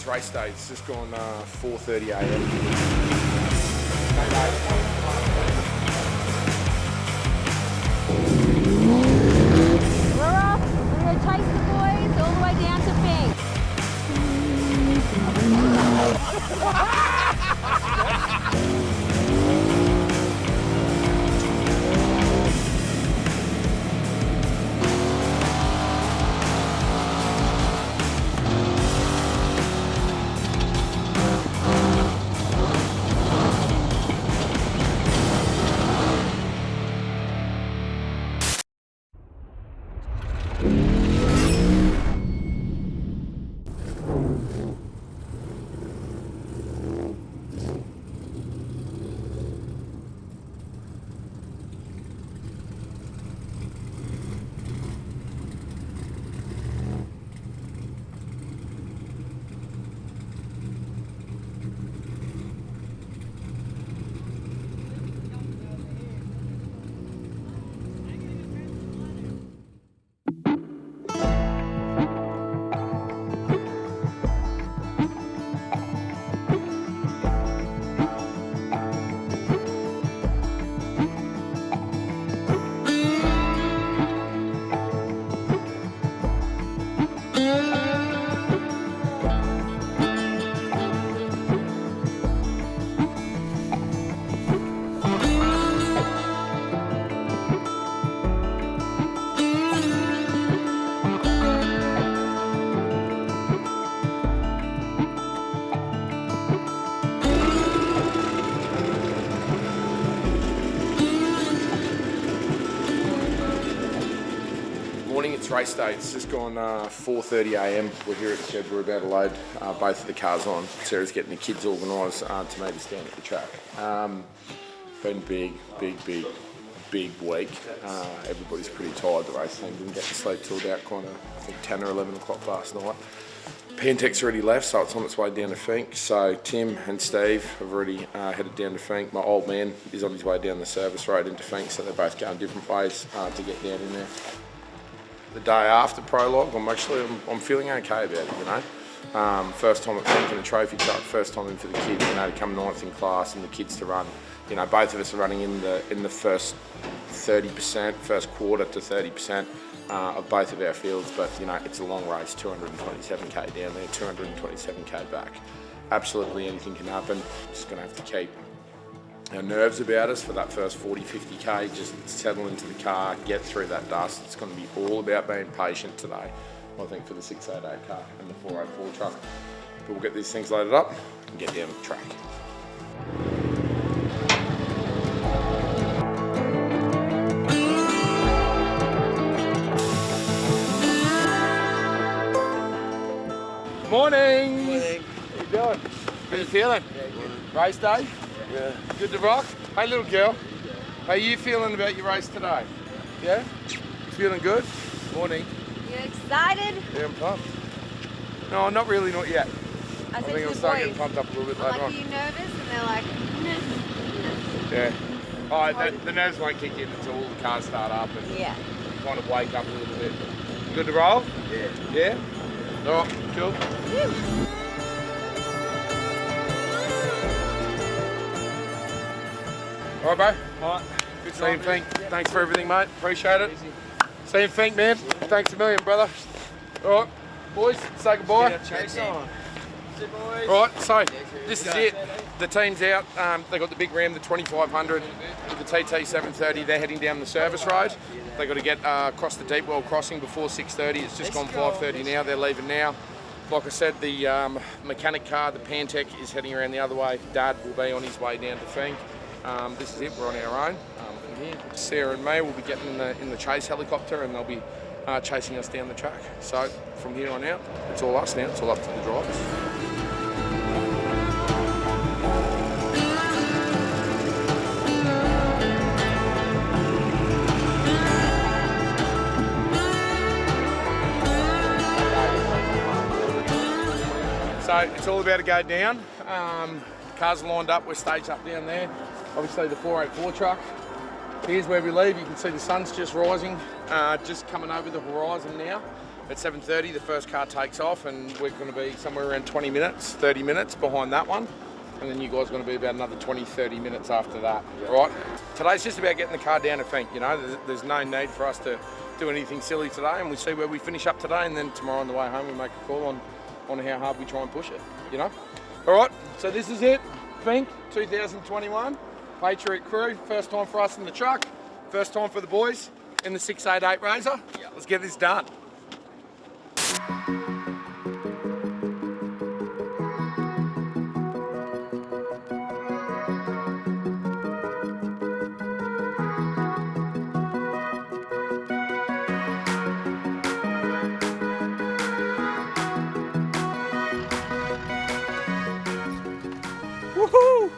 race day. It's just gone 4:30 a.m. We're off. We're going to chase the boys all the way down to Finke. It's race day. It's just gone 4:30 a.m. We're here at the shed. We're about to load both of the cars on. Sarah's getting the kids organised to maybe stand at the track. Been big week. Everybody's pretty tired. The race team didn't get to sleep till about kind of, I think, 10 or 11 o'clock last night. Pantech's already left, so it's on its way down to Finke. So Tim and Steve have already headed down to Finke. My old man is on his way down the service road into Finke, so they're both going different ways to get down in there. The day after prologue, I'm feeling okay about it, you know. First time at Finke in a trophy truck, first time in for the kids, you know, to come ninth in class and the kids to run. You know, both of us are running in the first 30%, first quarter to 30% of both of our fields, but you know, it's a long race, 227k down there, 227k back. Absolutely anything can happen. Just gonna have to keep our nerves about us for that first 40, 50k, just settle into the car, get through that dust. It's going to be all about being patient today, I think, for the 688 car and the 404 truck. But we'll get these things loaded up and get down the track. Morning! Morning. How you doing? How you feeling? Yeah, good. Race day? Yeah. Good to rock? Hey little girl, how you feeling about your race today? Yeah? You feeling good? Morning. You excited? Yeah, I'm pumped. No, not really, not yet. I think I'll start getting pumped up a little bit later I'm on. like, are you nervous? And they're like, no. Yeah. Oh, the nerves won't kick in until all the cars start up and Yeah. you kind of wake up a little bit. You good to roll? Yeah. Yeah? All right, cool. Woo. All right, bro. All right. Good seeing you, Finke. Thanks for everything, mate. Appreciate it. See you, Finke, man. Thanks a million, brother. All right, boys, say goodbye. Chase on. All right, so this is it. The team's out. They got the big Ram, the 2500, with the TT 730. They're heading down the service road. They got to get across the Deepwell crossing before 6:30. It's just gone 5:30 now. They're leaving now. Like I said, the mechanic car, the Pantech, is heading around the other way. Dad will be on his way down to Finke. This is it. We're on our own. From here, Sarah and May will be getting in the chase helicopter, and they'll be chasing us down the track. So from here on out, it's all us now. It's all up to the drivers. So it's all about to go down. Cars are lined up, we're staged up down there. Obviously the 484 truck. Here's where we leave. You can see the sun's just rising, just coming over the horizon now. at 7:30 the first car takes off, and we're going to be somewhere around 20 minutes, 30 minutes behind that one. And then you guys are going to be about another 20, 30 minutes after that, right? Today's just about getting the car down to Finke, you know. There's no need for us to do anything silly today, and we see where we finish up today, and then tomorrow on the way home we make a call on how hard we try and push it, you know. All right, so this is it, Finke 2021, Patriot crew, first time for us in the truck, first time for the boys in the 688 RZR. Yeah. Let's get this done. Woohoo!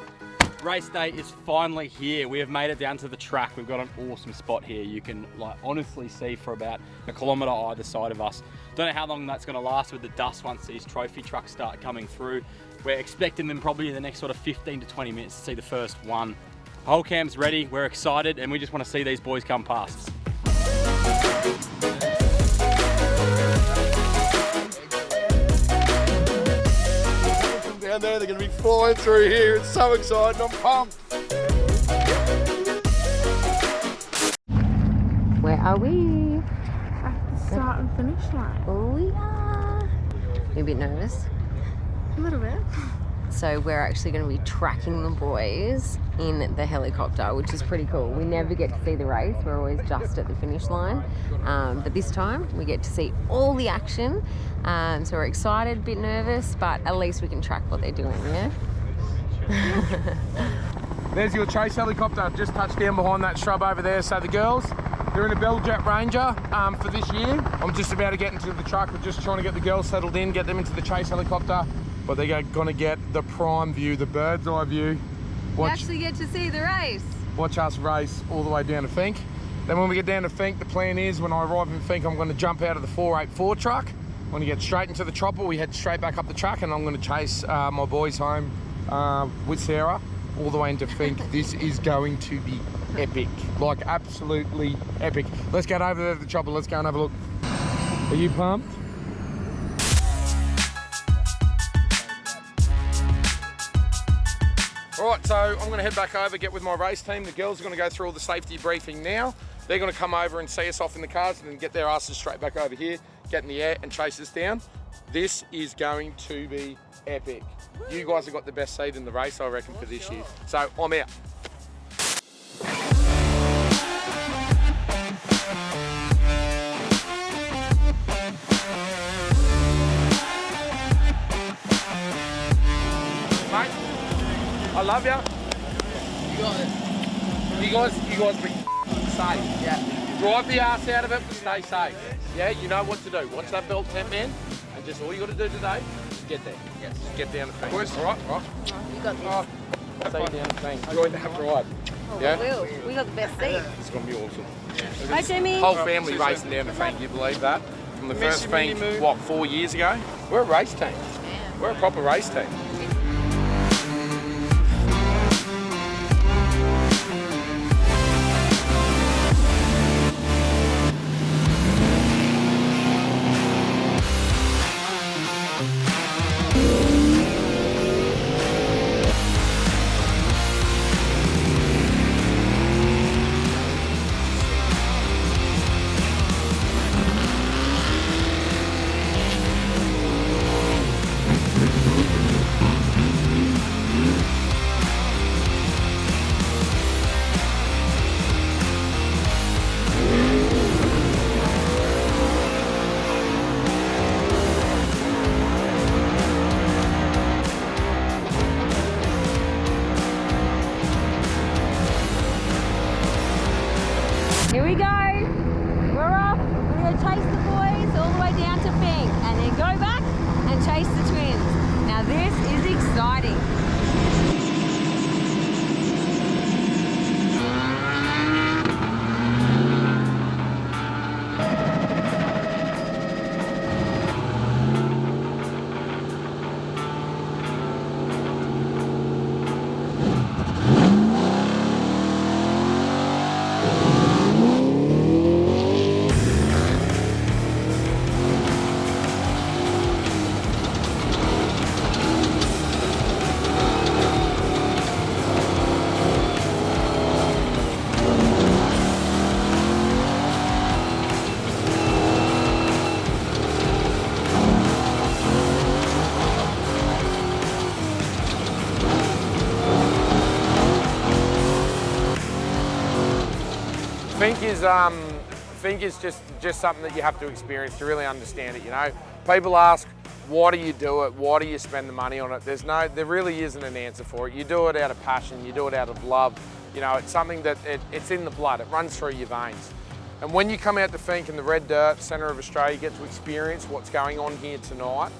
Race day is finally here. We have made it down to the track. We've got an awesome spot here. You can honestly see for about a kilometre either side of us. Don't know how long that's going to last with the dust once these trophy trucks start coming through. We're expecting them probably in the next sort of 15 to 20 minutes to see the first one. Whole cam's ready, we're excited, and we just want to see these boys come past. Down there, they're going to be flying through here. It's so exciting, I'm pumped. Where are we? At the start and finish line. Oh, we are. You're a bit nervous? A little bit. So we're actually going to be tracking the boys in the helicopter, which is pretty cool. We never get to see the race. We're always just at the finish line. But this time we get to see all the action. So we're excited, a bit nervous, but at least we can track what they're doing, yeah? There's your chase helicopter. I've just touched down behind that shrub over there. So the girls, they're in a Belljet Ranger for this year. I'm just about to get into the truck. We're just trying to get the girls settled in, get them into the chase helicopter. But they're going to get the prime view, the bird's eye view. We actually get to see the race. Watch us race all the way down to Finke. Then when we get down to Finke, the plan is when I arrive in Finke, I'm going to jump out of the 484 truck. I'm going to get straight into the chopper. We head straight back up the track, and I'm going to chase my boys home with Sarah all the way into Finke. This is going to be epic, like absolutely epic. Let's get over there to the chopper. Let's go and have a look. Are you pumped? All right, so I'm going to head back over, get with my race team. The girls are going to go through all the safety briefing now. They're going to come over and see us off in the cars and then get their asses straight back over here, get in the air and chase us down. This is going to be epic. You guys have got the best seat in the race, I reckon, for this year. So I'm out. Mate, I love ya. You got it. You guys be safe. Yeah. Drive the ass out of it, but stay safe. Yeah, you know what to do. Watch that belt tent, man. And just all you got to do today is get there. Yes. Just get down to Finke. Boys, all right. You got this. See you down to Finke. Enjoy that ride. Yeah. We will. We got the best seat. It's gonna be awesome. Hi, Jimmy. Whole family racing down to Finke. You believe that? From the first Finke, what, 4 years ago? We're a race team. We're a proper race team. Finke is just something that you have to experience to really understand it. You know, people ask, why do you do it? Why do you spend the money on it? There really isn't an answer for it. You do it out of passion. You do it out of love. You know, it's something that it's in the blood. It runs through your veins. And when you come out to Finke in the red dirt, centre of Australia, you get to experience what's going on here tonight.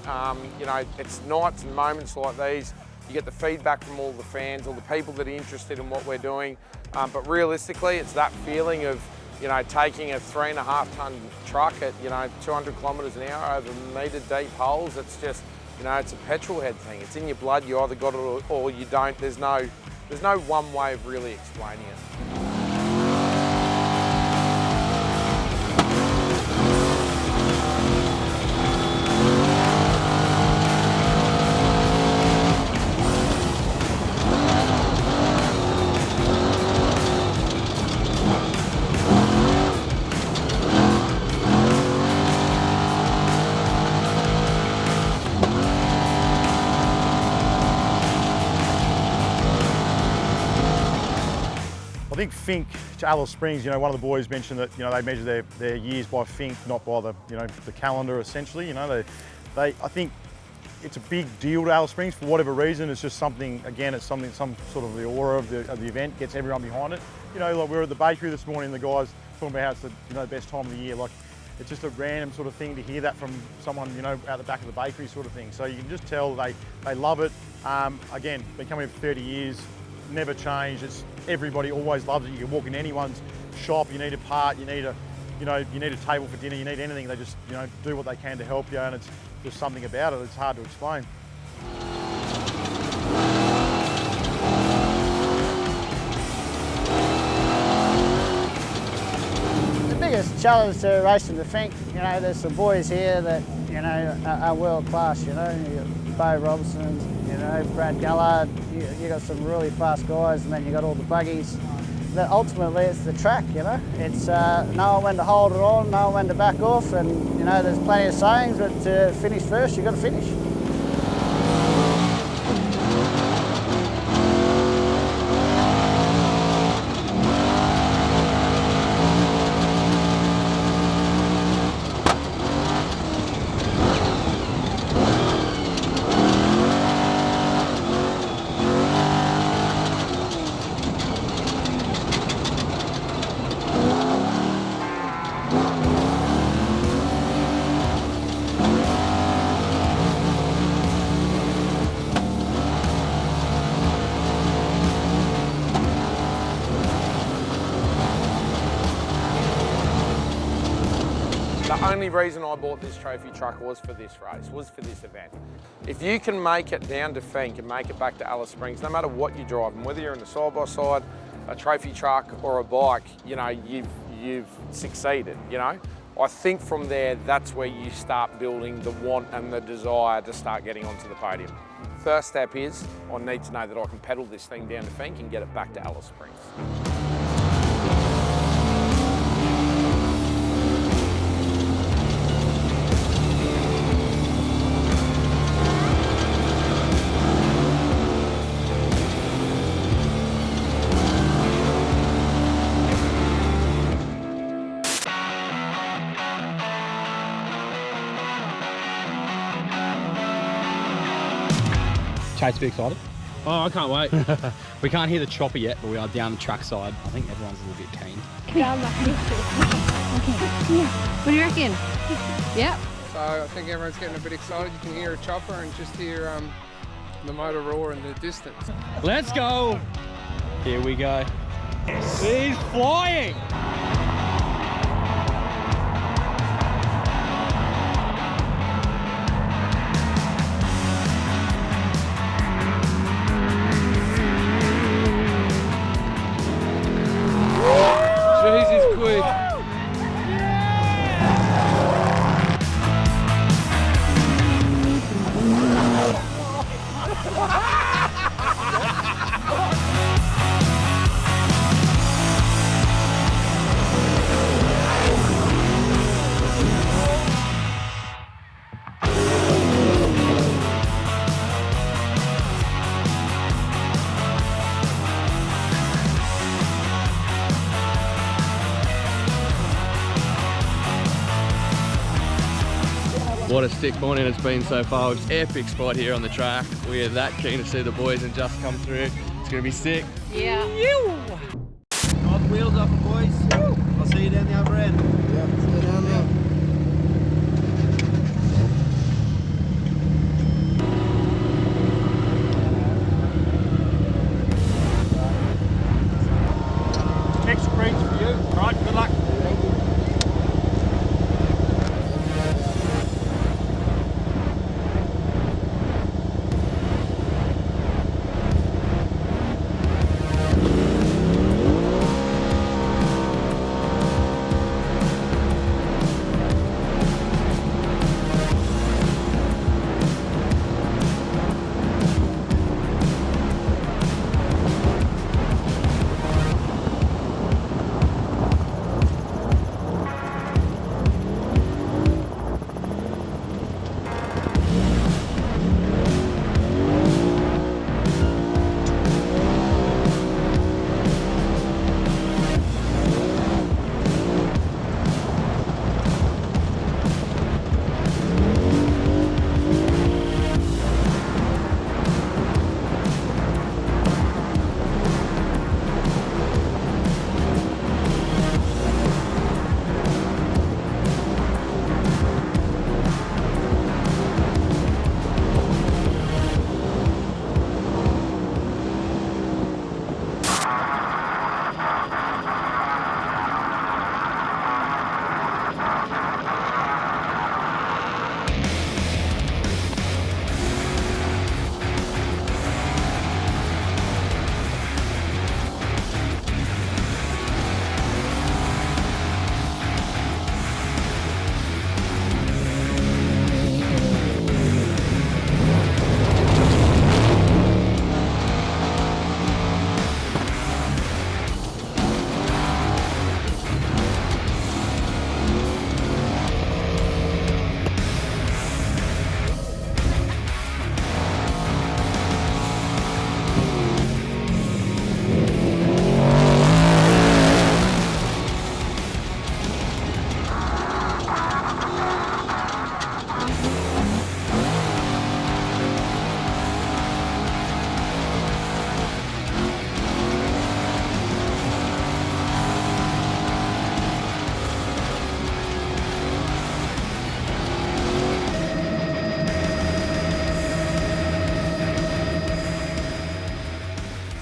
You know, it's nights and moments like these. You get the feedback from all the fans, all the people that are interested in what we're doing. But realistically, it's that feeling of, you know, taking a 3.5 tonne truck at, you know, 200 kilometres an hour over metre deep holes. It's just, you know, it's a petrol head thing. It's in your blood. You either got it or you don't. There's no one way of really explaining it. I think Finke to Alice Springs, you know, one of the boys mentioned that, you know, they measure their years by Finke, not by the, you know, the calendar essentially. You know, I think it's a big deal to Alice Springs for whatever reason. It's just something, again, it's something, some sort of the aura of the event gets everyone behind it. You know, like we were at the bakery this morning, the guys talking about how it's the, you know, best time of the year. Like, it's just a random sort of thing to hear that from someone, you know, out the back of the bakery sort of thing. So you can just tell they love it. Again, been coming here for 30 years, never changed. It's, everybody always loves it. You can walk in anyone's shop, you need a part, you need a table for dinner, you need anything. They just, you know, do what they can to help you, and it's just something about it. It's hard to explain. The biggest challenge to racing the Finke, you know, there's some boys here that, you know, are world class. You know, you got Bo Robinson, you know, Brad Gallard. You got some really fast guys, and then you got all the buggies. But ultimately, it's the track. You know, it's knowing when to hold it on, knowing when to back off, and you know, there's plenty of sayings, but to finish first, you got to finish. The only reason I bought this trophy truck was for this race, was for this event. If you can make it down to Finke and make it back to Alice Springs, no matter what you're driving, whether you're in a side-by-side, a trophy truck or a bike, you know, you've succeeded, you know. I think from there, that's where you start building the want and the desire to start getting onto the podium. First step is, I need to know that I can pedal this thing down to Finke and get it back to Alice Springs. Chase, be excited? Oh, I can't wait. We can't hear the chopper yet, but we are down the track side. I think everyone's a little bit keen. Okay, yeah. What do you reckon? Yep. So I think everyone's getting a bit excited. You can hear a chopper and just hear the motor roar in the distance. Let's go. Here we go. Yes. He's flying. Jeez, he's quick. What a stick morning it's been so far. It's an epic spot here on the track. We are that keen to see the boys and just come through. It's going to be sick. Yeah. Got the wheels up, boys. I'll see you down the other end. Yeah, see you down there. Extra greens for you. All right, good luck.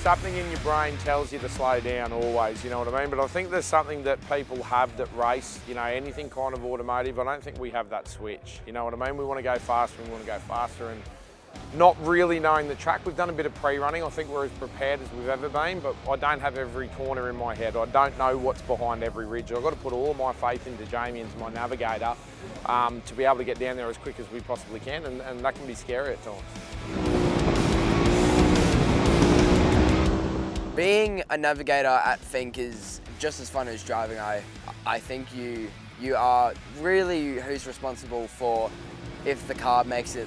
Something in your brain tells you to slow down always, you know what I mean? But I think there's something that people have that race, you know, anything kind of automotive. I don't think we have that switch, you know what I mean? We want to go faster and we want to go faster, and not really knowing the track. We've done a bit of pre-running. I think we're as prepared as we've ever been, but I don't have every corner in my head. I don't know what's behind every ridge. I've got to put all of my faith into Jamie and my navigator to be able to get down there as quick as we possibly can, and that can be scary at times. Being a navigator at Finke is just as fun as driving. I think you are really who's responsible for if the car makes it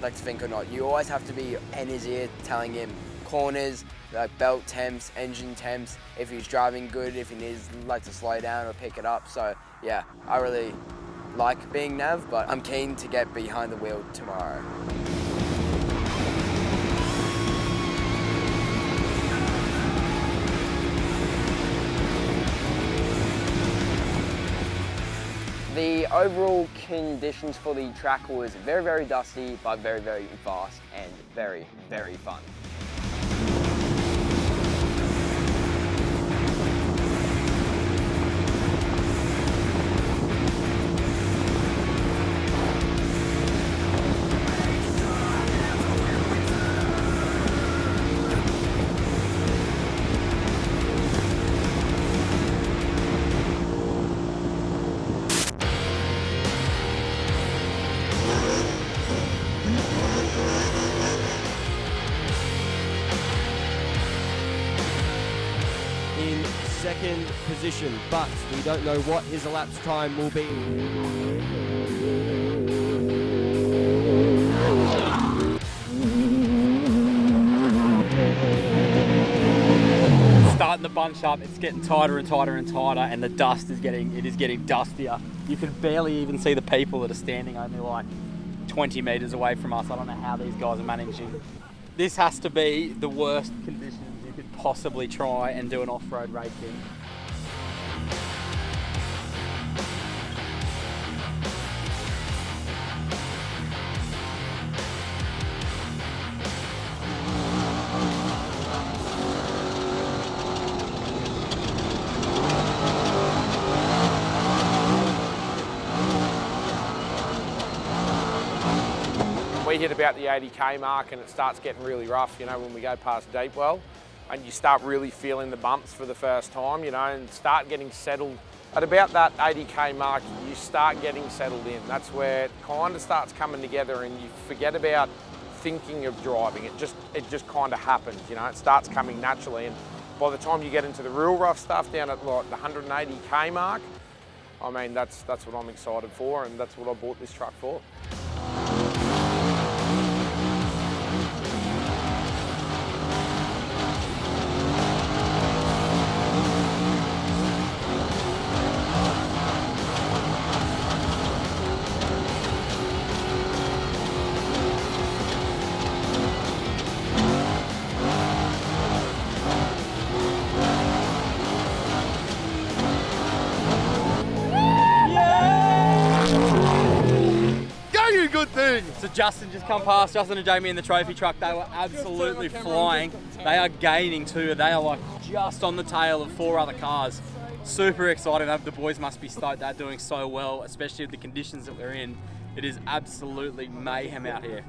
like Finke or not. You always have to be in his ear telling him corners, like belt temps, engine temps, if he's driving good, if he needs like to slow down or pick it up. So yeah, I really like being nav, but I'm keen to get behind the wheel tomorrow. The overall conditions for the track was very, very dusty, but very, very fast and very, very fun. Second position, but we don't know what his elapsed time will be. Starting the bunch up, it's getting tighter and tighter and tighter, and the dust is getting dustier. You can barely even see the people that are standing only like 20 meters away from us. I don't know how these guys are managing. This has to be the worst conditions you could possibly try and do an off-road race in. We hit about the 80k mark and it starts getting really rough, you know, when we go past Deepwell, and you start really feeling the bumps for the first time, you know, and start getting settled. At about that 80k mark, you start getting settled in. That's where it kind of starts coming together and you forget about thinking of driving. It just kind of happens, you know, it starts coming naturally. And by the time you get into the real rough stuff down at like the 180k mark, I mean, that's what I'm excited for, and that's what I bought this truck for. Good thing. So Justin just come past, Justin and Jamie in the trophy truck. They were absolutely flying. They are gaining too. They are like just on the tail of 4 other cars. Super exciting. The boys must be stoked. They're doing so well, especially with the conditions that we're in. It is absolutely mayhem out here.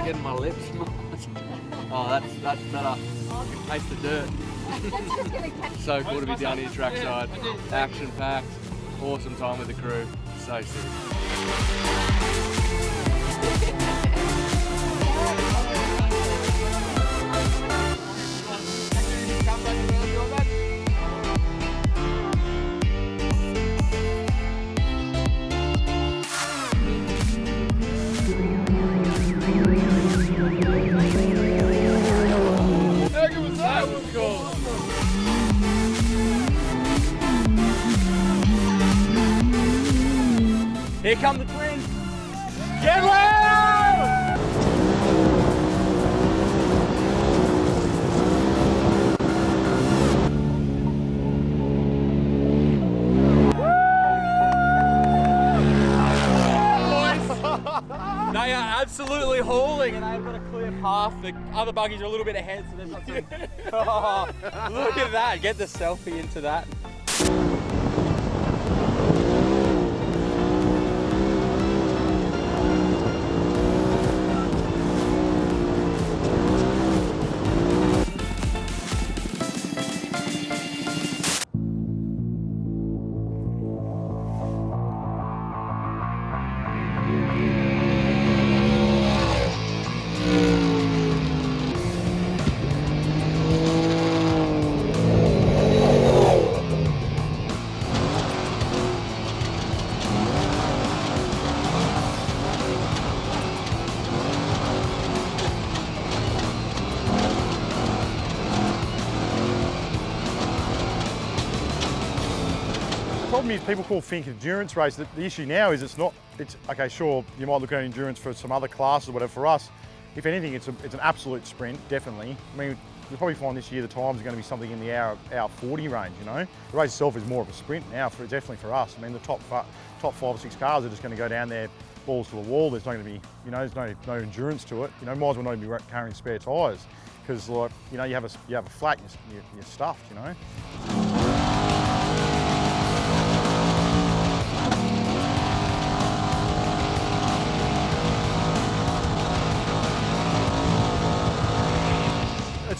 Getting my lips marked. Oh, that's better. I can taste the dirt. So cool to be down here trackside. Action packed. Awesome time with the crew. So sick. Here come the twins. Get loud! They are absolutely hauling, and they've got a clear path. The other buggies are a little bit ahead, so there's not oh, look at that. Get the selfie into that. The problem is people call Finke endurance race. The issue now is it's okay, sure, you might look at endurance for some other classes or whatever. For us, if anything, it's an absolute sprint, definitely. I mean, you'll probably find this year the times are going to be something in the hour 40 range, you know. The race itself is more of a sprint now, definitely for us. I mean, the top 5 or 6 cars are just going to go down there, balls to the wall. There's not going to be, you know, there's no endurance to it. You know, might as well not even be carrying spare tyres because, like, you know, you have a flat, you're stuffed, you know.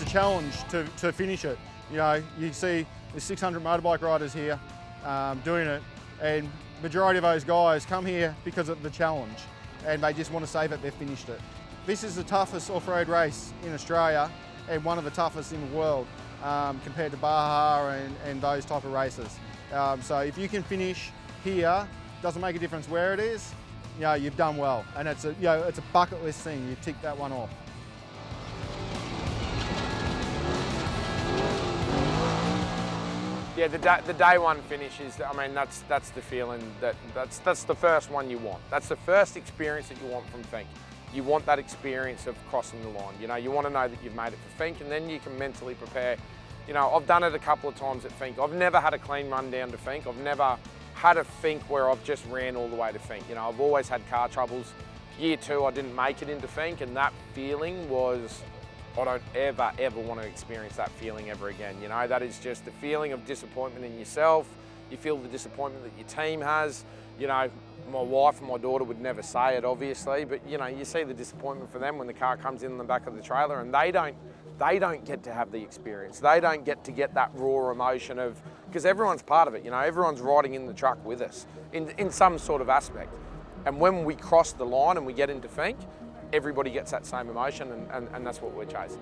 challenge to finish it. You know, you see there's 600 motorbike riders here doing it, and majority of those guys come here because of the challenge, and they just want to say that they've finished it. This is the toughest off-road race in Australia, and one of the toughest in the world compared to Baja and those type of races. So if you can finish here, doesn't make a difference where it is, you know, you've done well, and it's a, you know, it's a bucket list thing. You tick that one off. Yeah, the day one finish is, I mean, that's the feeling, that's the first one you want. That's the first experience that you want from Finke. You want that experience of crossing the line. You know, you want to know that you've made it for Finke, and then you can mentally prepare. You know, I've done it a couple of times at Finke. I've never had a clean run down to Finke. I've never had a Finke where I've just ran all the way to Finke. You know, I've always had car troubles. Year 2, I didn't make it into Finke, and that feeling was, I don't ever want to experience that feeling ever again. You know, that is just the feeling of disappointment in yourself. You feel the disappointment that your team has. You know, my wife and my daughter would never say it, obviously, but you know, you see the disappointment for them when the car comes in the back of the trailer, and they don't get to have the experience. They don't get to get that raw emotion of, because everyone's part of it, you know, everyone's riding in the truck with us in some sort of aspect. And when we cross the line and we get into Finke, everybody gets that same emotion, and that's what we're chasing.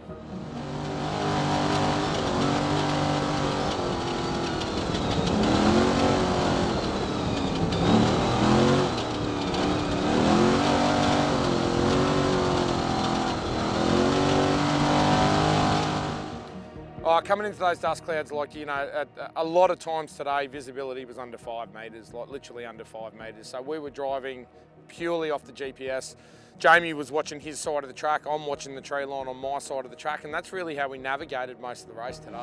Coming into those dust clouds, like, you know, a lot of times today, visibility was under 5 metres, like literally under 5 metres. So we were driving purely off the GPS. Jamie was watching his side of the track, I'm watching the tree line on my side of the track, and that's really how we navigated most of the race today.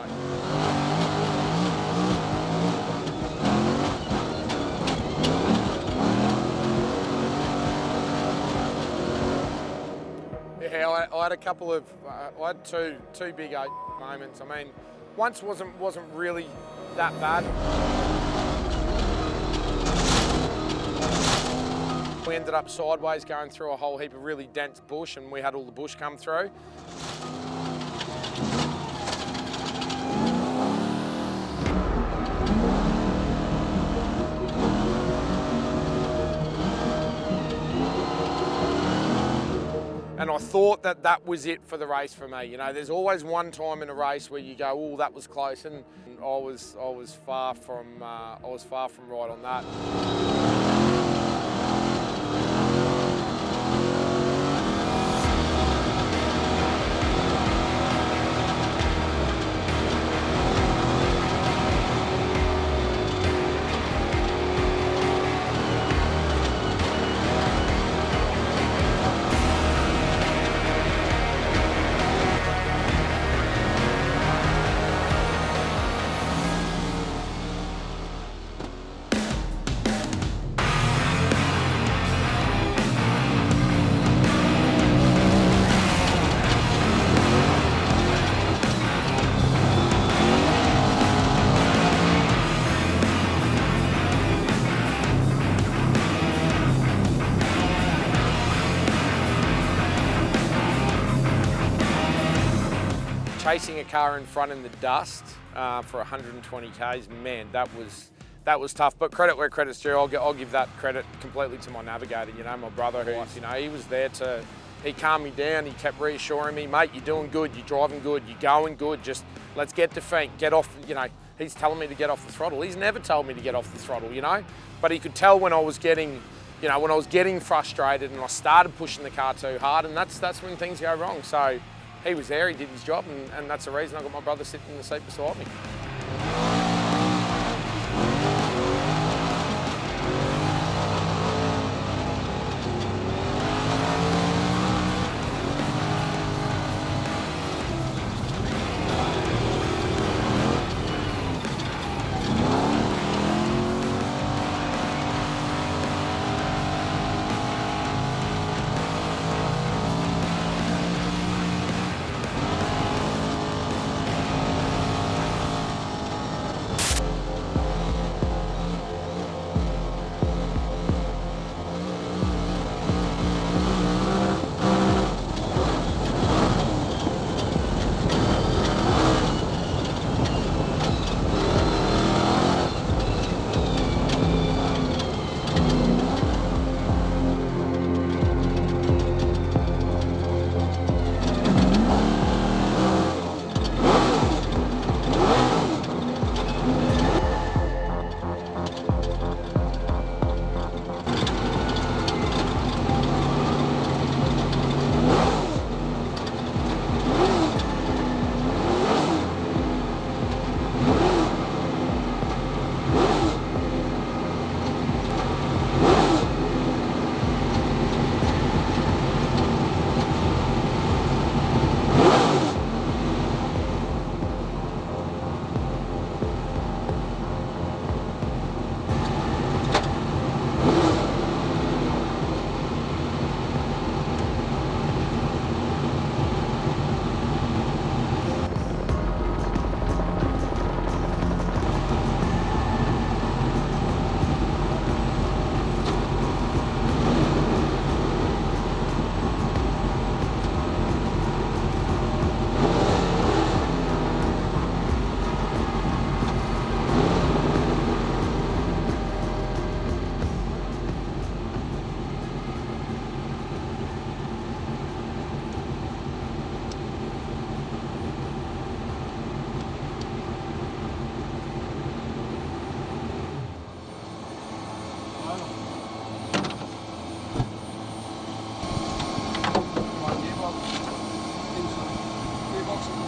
Yeah, I had a couple of, I had two big moments. I mean, once wasn't really that bad. We ended up sideways going through a whole heap of really dense bush, and we had all the bush come through. And I thought that was it for the race for me. You know, there's always one time in a race where you go, oh, that was close, and I was far from right on that. Chasing a car in front in the dust for 120 Ks, man, that was tough. But credit where credit's due. I'll give that credit completely to my navigator. You know, my brother, who's, you know, he was there to, he calmed me down. He kept reassuring me, mate, you're doing good, you're driving good, you're going good. Just let's get to Finke, get off. You know, he's telling me to get off the throttle. He's never told me to get off the throttle, you know. But he could tell when I was getting, you know, when I was getting frustrated and I started pushing the car too hard, and that's when things go wrong. So he was there, he did his job, and that's the reason I got my brother sitting in the seat beside me.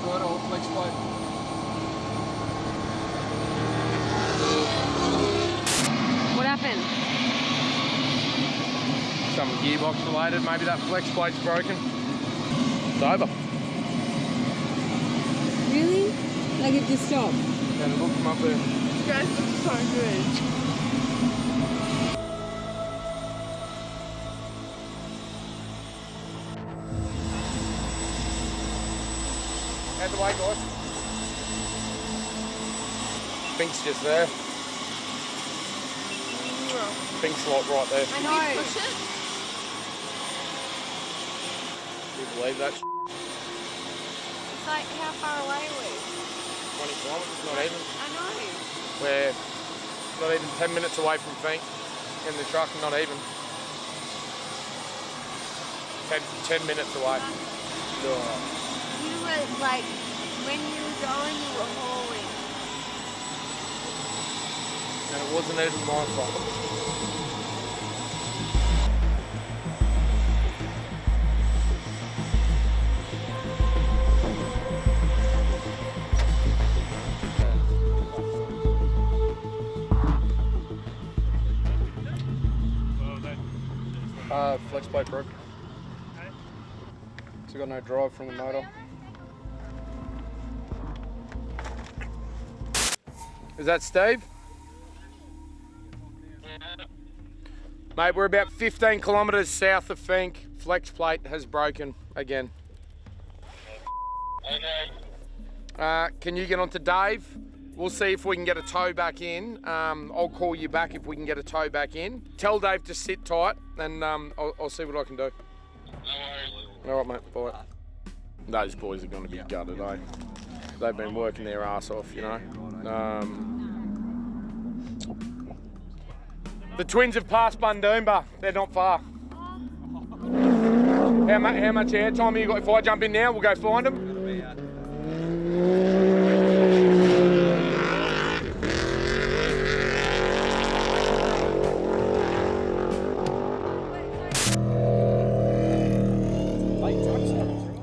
Good old flex plate. What happened? Some gearbox related, maybe that flex plate's broken. It's over. Really? Like it just stopped? Yeah, look them up there. You guys look so good. Out the way, guys. Fink's just there. Fink's like right there. I know. Push it. You believe that? It's like, how far away are we? 20 kilometres, not even. I know. We're not even 10 minutes away from Fink in the truck, not even. 10 minutes away. You were like, when you were going, you were hauling. And it wasn't even my fault. Flex plate broke. So got no drive from the motor. Is that Steve? Mate, we're about 15 kilometres south of Fink. Flex plate has broken again. Can you get on to Dave? We'll see if we can get a tow back in. I'll call you back if we can get a tow back in. Tell Dave to sit tight and I'll see what I can do. All right, mate, bye. Those boys are going to be gutted, eh? They've been working their ass off, you know. The twins have passed Bundoomba. They're not far. How much air time have you got? If I jump in now, we'll go find them.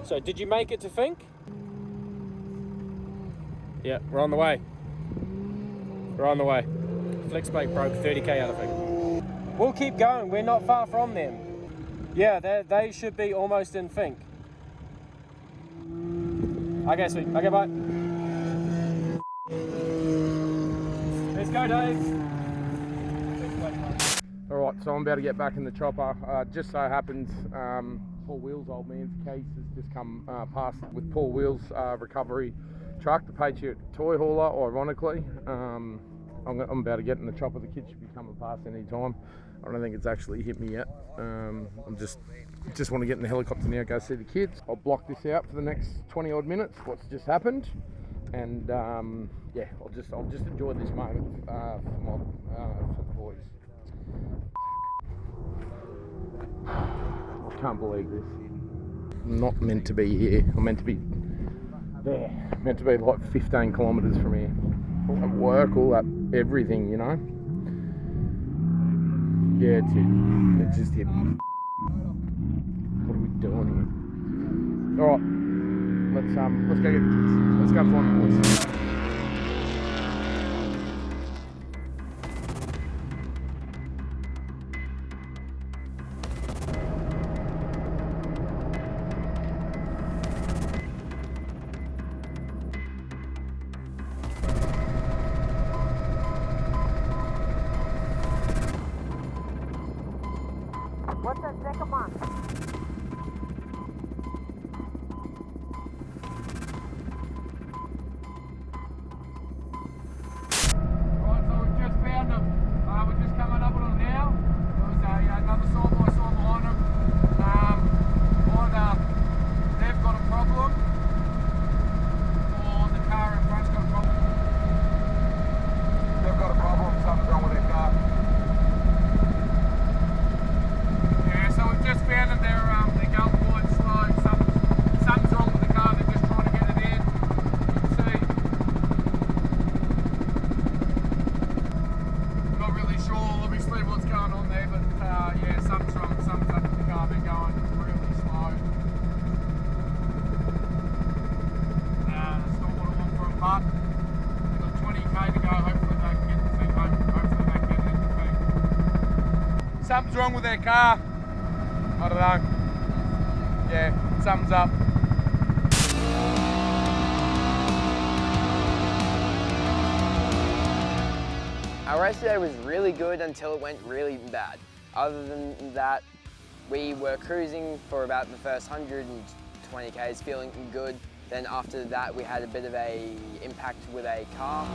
So did you make it to Fink? Yeah, we're on the way. We're on the way. Flex plate broke, 30k out of Fink. We'll keep going, we're not far from them. Yeah, they should be almost in Fink. Okay, sweet. Okay, bye. Let's go, Dave. All right, so I'm about to get back in the chopper. Just so happens, Paul Wheels' old man's case has just come past with Paul Wheels' recovery truck, the Patriot toy hauler, ironically. I'm about to get in the chopper. The kids should be coming past any time. I don't think it's actually hit me yet. I'm just want to get in the helicopter now, go see the kids. I'll block this out for the next 20 odd minutes, what's just happened. And yeah, I'll just enjoy this moment for the boys. I can't believe this. I'm not meant to be here. I'm meant to be there. I'm meant to be like 15 kilometres from here. All that work, all that everything, you know. Yeah, it's hit. It just hit me. What are we doing here? All right, let's go get the kids. Let's go find the boys. What's that second one? Something's wrong with their car. I don't know. Yeah, something's up. Our race today was really good until it went really bad. Other than that, we were cruising for about the first 120 k's, feeling good. Then after that, we had a bit of a impact with a car.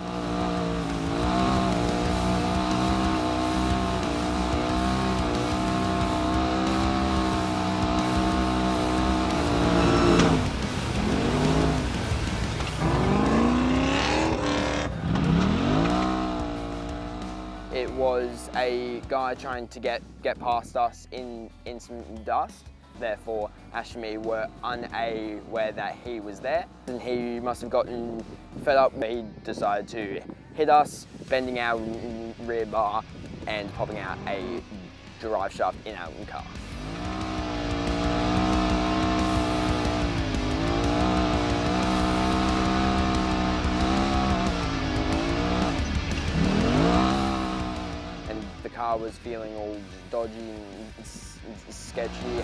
It was a guy trying to get past us in some dust. Therefore, Ash and me were unaware that he was there. And he must have gotten fed up. He decided to hit us, bending our rear bar and popping out a drive shaft in our car. The car was feeling all dodgy and sketchy.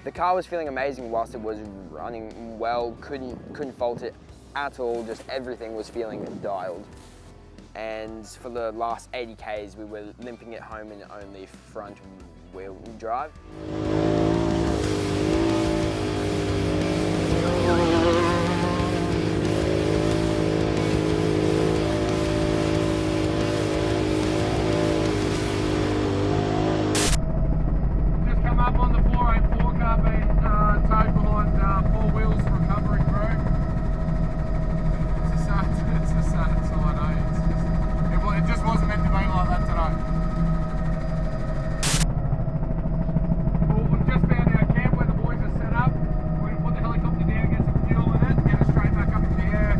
The car was feeling amazing whilst it was running well, couldn't fault it at all, just everything was feeling dialed. And for the last 80 k's we were limping it home in only front wheel drive. Up on the 484 car being towed behind Four Wheels recovery crew. It's a sad side, eh? It just wasn't meant to be like that today. Well, we've just found our camp where the boys are set up. We're going to put the helicopter down, get some fuel in it, get it straight back up in the air,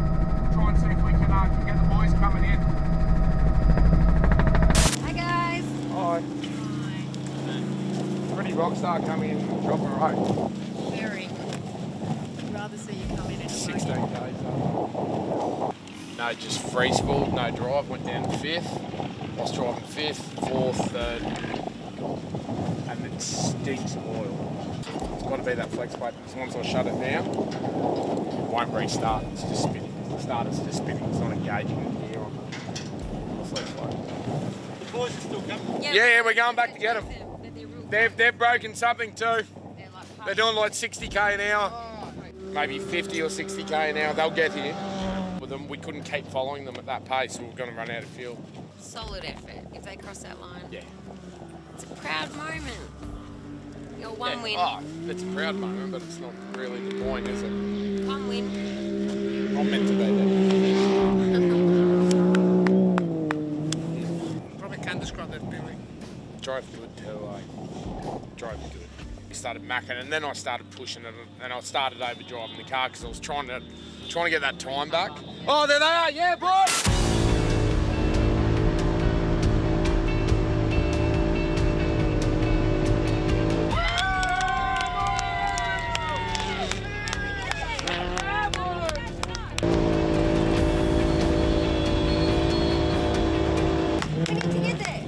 try and see if we can get the boys coming in. Hi guys. Hi. Pretty rock star coming in and dropping a rope. Very. I'd rather see you come in and 16 days. No, just free spool, no drive. Went down to 5th. I was driving 5th, 4th, 3rd, and it stinks of oil. It's got to be that flex plate. As long as I shut it down, it won't restart. It's just spinning. The starter's just spinning. It's not engaging the gear on the flex plate. The boys are still coming. Yeah, we're going back to get them. They've broken something too. They're doing like 60k an hour, maybe 50 or 60k an hour. They'll get here. With them, we couldn't keep following them at that pace, so we're going to run out of fuel. Solid effort if they cross that line. Yeah. It's a proud moment. Your one win. Oh, it's a proud moment, but it's not really the point, is it? One win. I'm meant to be there. Probably can't describe that feeling. Drove good too, drove good. We started macking, and then I started pushing it, and I started overdriving the car because I was trying to get that time back. Oh, there they are, yeah, bro!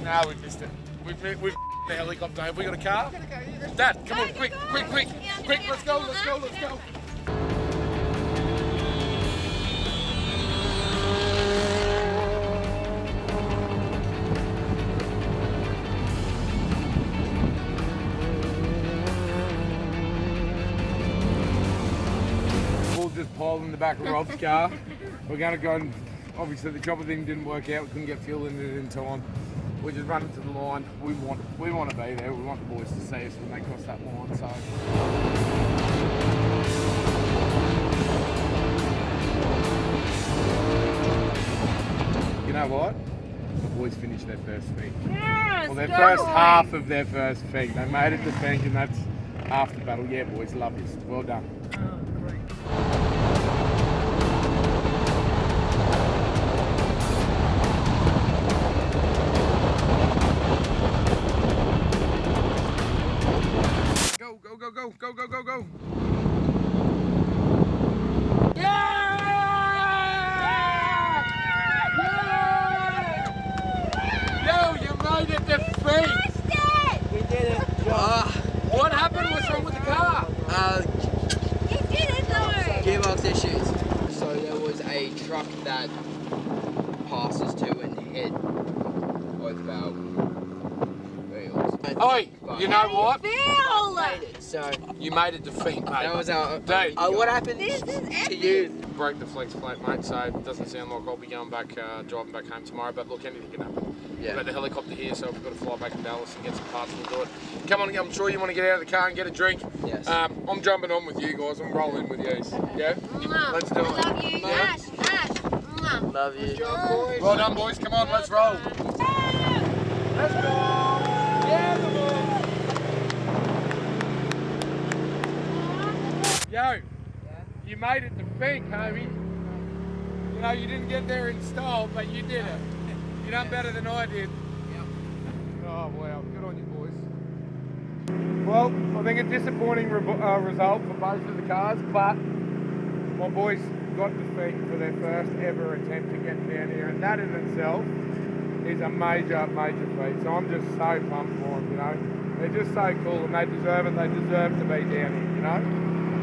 No, we've missed it. We've the helicopter. Have we got a car? Dad, come on, quick, let's go. We'll just pile in the back of Rob's car. We're going to go and, obviously the chopper thing didn't work out. We couldn't get fuel in it in time. We're just running to the line. We want to be there. We want the boys to see us when they cross that line. So. You know what? The boys finished their first Finke. Yes, Well, their first half of their first Finke. They made it to Finke, and that's half the battle. Yeah, boys, love this. Well done. Go. You did it though! Gearbox issues. So there was a truck that passes to and hit both of our wheels. Oi, you know what? So You made it to Finke, mate. that was our. Dude, What happened This is to you? broke the flex plate, mate, so it doesn't sound like I'll be going back, driving back home tomorrow, but look, anything can happen. Yeah. We've got the helicopter here, so we've got to fly back to Dallas and get some parts and we'll do it. Come on, I'm sure you want to get out of the car and get a drink. Yes. I'm jumping on with you guys, I'm rolling with you. Yeah? Let's do it. I love you. Yeah. Ash. Love you. Well done, boys, come on, let's roll. Let's go! Yeah, the boys! Yo, you made it to Finke, homie. You know, you didn't get there in style, but you did it. You done better than I did. Oh, wow, good on you, boys. Well, I think a disappointing result for both of the cars, but my boys got to Finke for their first ever attempt to get down here, and that in itself is a major, major feat. So I'm just so pumped for them, you know. They're just so cool, and they deserve it. They deserve to be down here, you know.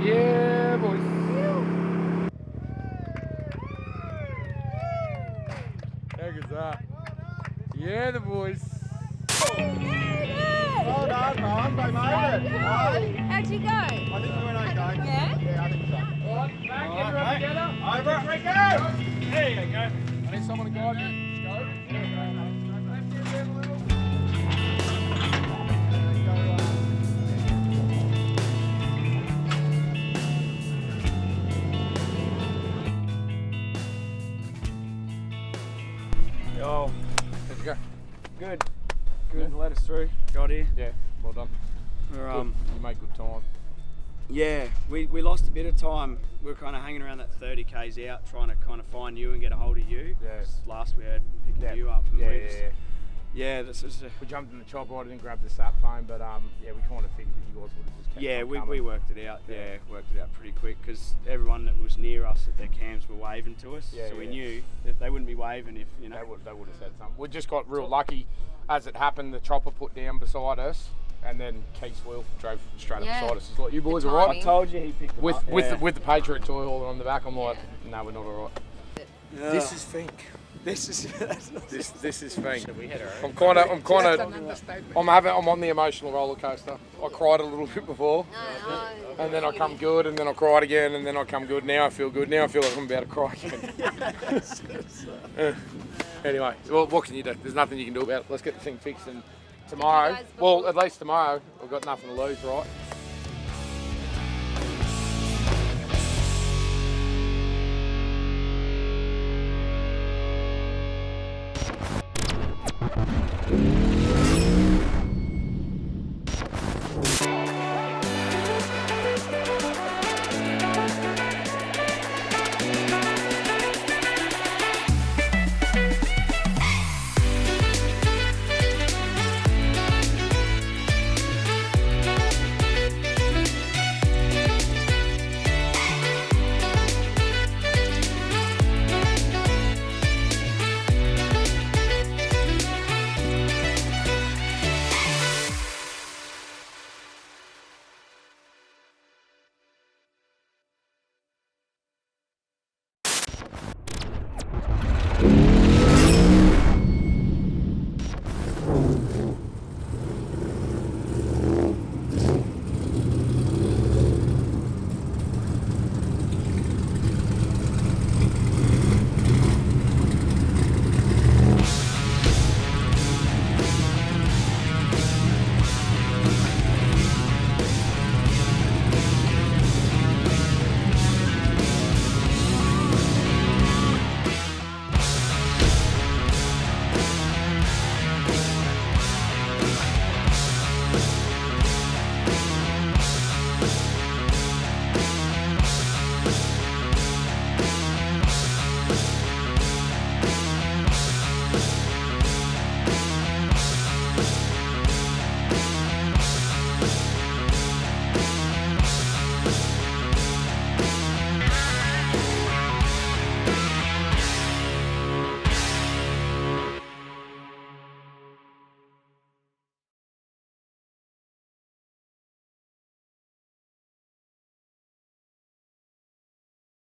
Yeah, boys. How good's that? Yeah, the boys. Well done, Mum. They made it. How'd you go? I think we went okay. Yeah? Yeah, I think so. All right, back, everyone together. Over, Rico! There you go. I need someone to guide you. Just go. Yo, How'd you go? good. Good. Let us through. Got here. Yeah, well done. We're, You made good time. yeah, we lost a bit of time. We were kind of hanging around that 30 k's out, trying to kind of find you and get a hold of you. Yeah. 'Cause last we heard picking you up. And Yeah, we yeah, just, yeah. yeah. This is. We jumped in the chopper. I didn't grab the sat phone, but yeah, we kind of figured that you guys would have just kept Yeah, on we coming. worked it out. Yeah, worked it out pretty quick because everyone that was near us at their camps were waving to us. Yeah, so we yeah. knew that they wouldn't be waving if you know. They would have said something. We just got real lucky. As it happened, the chopper put down beside us, and then Keith's wheel drove straight Yeah. up beside us. He's like, "You boys The are right." timing. I told you he picked them With up. with the Patriot toy hauler on the back, I'm like, "No, we're not all right." This is Finke. This is This is Finke. I'm on the emotional roller coaster. I cried a little bit before, and then I come good, and then I cried again, and then I come good. Now I feel good. Now I feel like I'm about to cry again. Anyway, well, what can you do? There's nothing you can do about it. Let's get the thing fixed, and tomorrow, well, at least tomorrow, we've got nothing to lose, right?